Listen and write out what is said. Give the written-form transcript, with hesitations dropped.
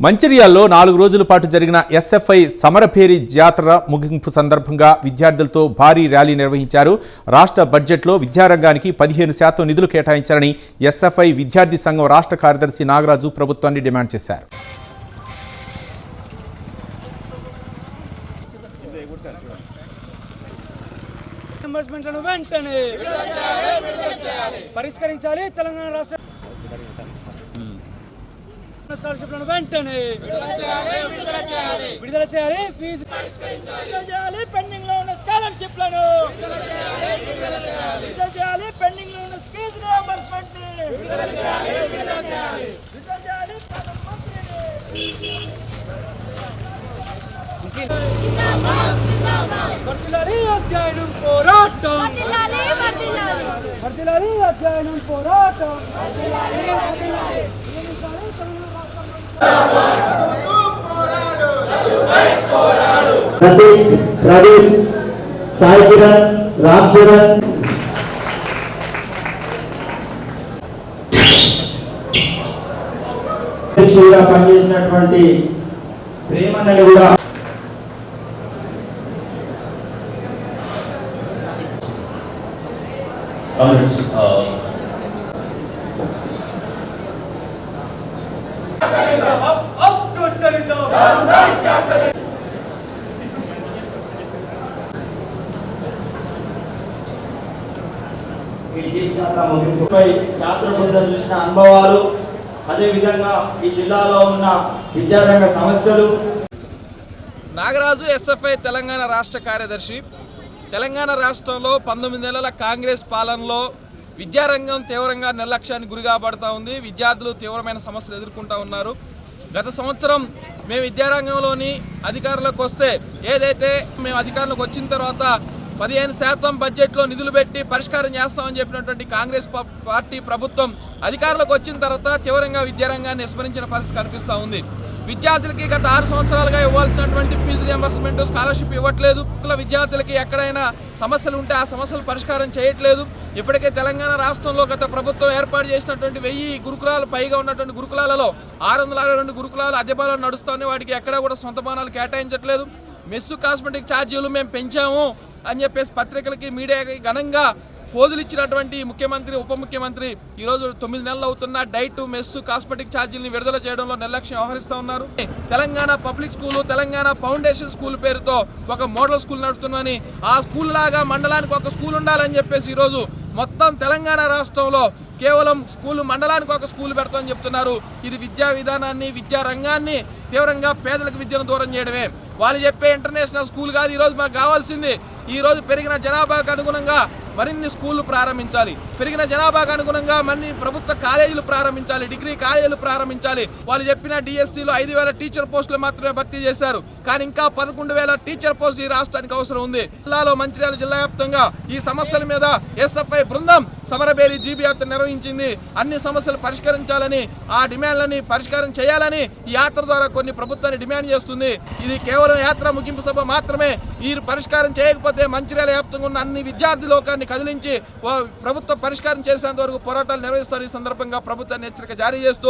మంచిర్యాలలో 4 రోజుల పాటు జరిగిన ఎస్ఎఫ్ఐ సమరభేరి జాతర ముగింపు సందర్భంగా విద్యార్థులతో భారీ ర్యాలీ నిర్వహించారు. రాష్ట్ర బడ్జెట్లో విద్యారంగానికి 15% నిధులు కేటాయించాలని ఎస్ఎఫ్ఐ విద్యార్థి సంఘం రాష్ట్ర కార్యదర్శి నాగరాజు ప్రభుత్వాన్ని డిమాండ్ చేశారు. పరిష్కరించాలి తెలంగాణ రాష్ట్ర స్కాలర్షిప్లను వెంటనే విడుదల చేయాలి. ఫీజు పెండింగ్ లో ఉన్న స్కాలర్షిప్లను విడుదల చేయాలి. పెండింగ్ లో ఉన్న ఫీజు రియంబర్స్మెంట్ వర్ధిల్లాలి అధ్యయనం పోరాటం వర్ధిల్లాలి అధ్యయనం పోరాటం प्रतीक, प्रदीप, साई किरण, रामचरण పనిచేసినటువంటి ప్రేమన్నని కూడా యాత్ర బృందం చూసిన అనుభవాలు, అదేవిధంగా ఈ జిల్లాలో ఉన్న విద్యారంగ సమస్యలు. నాగరాజు ఎస్ఎఫ్ఐ తెలంగాణ రాష్ట్ర కార్యదర్శి. తెలంగాణ రాష్ట్రంలో 19 నెలల కాంగ్రెస్ పాలనలో విద్యారంగం తీవ్రంగా నిర్లక్ష్యానికి గురికాబడతా ఉంది. విద్యార్థులు తీవ్రమైన సమస్యలు ఎదుర్కొంటూ ఉన్నారు. గత సంవత్సరం మేము విద్యారంగంలోని అధికారంలోకి వస్తే ఏదైతే మేము అధికారంలోకి వచ్చిన తర్వాత 15% బడ్జెట్లో నిధులు పెట్టి పరిష్కారం చేస్తామని చెప్పినటువంటి కాంగ్రెస్ పార్టీ ప్రభుత్వం అధికారంలోకి వచ్చిన తర్వాత తీవ్రంగా విద్యారంగాన్ని విస్మరించిన పరిస్థితి కనిపిస్తూ ఉంది. విద్యార్థులకి గత 6 సంవత్సరాలుగా ఇవ్వాల్సినటువంటి ఫీజు రియంబర్స్మెంట్, స్కాలర్షిప్ ఇవ్వట్లేదు. విద్యార్థులకి ఎక్కడైనా సమస్యలు ఉంటే ఆ సమస్యలు పరిష్కారం చేయట్లేదు. ఇప్పటికే తెలంగాణ రాష్ట్రంలో గత ప్రభుత్వం ఏర్పాటు చేసినటువంటి 1000 గురుకులాలు పైగా ఉన్నటువంటి గురుకులాలలో 662 గురుకులాలు అద్దె నడుస్తాయి. వాటికి ఎక్కడా కూడా సొంత భవనాలు కేటాయించట్లేదు. మెస్సు కాస్మెటిక్ ఛార్జీలు మేము పెంచాము అని చెప్పేసి పత్రికలకి, మీడియాకి ఘనంగా ఫోజులు ఇచ్చినటువంటి ముఖ్యమంత్రి, ఉప ముఖ్యమంత్రి ఈరోజు 9 నెలలు అవుతున్న డైట్, మెస్సు, కాస్మెటిక్ ఛార్జీలను విడుదల చేయడంలో నిర్లక్ష్యం వ్యవహరిస్తూ ఉన్నారు. Telangana public school, Telangana foundation school పేరుతో ఒక మోడల్ స్కూల్ నడుపుతున్నామని, ఆ స్కూల్ లాగా మండలానికి ఒక స్కూల్ ఉండాలని చెప్పేసి ఈరోజు మొత్తం తెలంగాణ రాష్ట్రంలో కేవలం స్కూలు, మండలానికి ఒక స్కూల్ పెడతామని చెప్తున్నారు. ఇది విద్యా విధానాన్ని, విద్యా రంగాన్ని తీవ్రంగా పేదలకు విద్యను దూరం చేయడమే. వాళ్ళు చెప్పే ఇంటర్నేషనల్ స్కూల్ కాదు ఈరోజు మాకు కావాల్సింది. ఈరోజు పెరిగిన జనాభాకు అనుగుణంగా మరిన్ని స్కూళ్లు ప్రారంభించాలి. పెరిగిన జనాభాకు అనుగుణంగా మరిన్ని ప్రభుత్వ కాలేజీలు ప్రారంభించాలి, డిగ్రీ కాలేజీలు ప్రారంభించాలి. వాళ్ళు చెప్పిన డిఎస్సీలో 5,000 టీచర్ పోస్టులు మాత్రమే భర్తీ చేశారు. కానీ ఇంకా 11,000 టీచర్ పోస్టులు ఈ రాష్ట్రానికి అవసరం ఉంది. జిల్లాలో మంచిర్యాల జిల్లా వ్యాప్తంగా ఈ సమస్యల మీద ఎస్ఎఫ్ఐ బృందం సమరభేరి జీబీ యాత్ర నిర్వహించింది. అన్ని సమస్యలు పరిష్కరించాలని, ఆ డిమాండ్లని పరిష్కారం చేయాలని ఈ యాత్ర ద్వారా కొన్ని ప్రభుత్వాన్ని డిమాండ్ చేస్తుంది. ఇది కేవలం యాత్ర ముగింపు సభ మాత్రమే. ఈ పరిష్కారం చేయకపోతే మంచిర్యాల వ్యాప్తంగా ఉన్న అన్ని విద్యార్థి లోకాన్ని కదిలించి ప్రభుత్వ పరిష్కారం చేసేంత వరకు పోరాటాలు నిర్వహిస్తారు. ఈ సందర్భంగా ప్రభుత్వాన్ని హెచ్చరిక జారీ చేస్తూ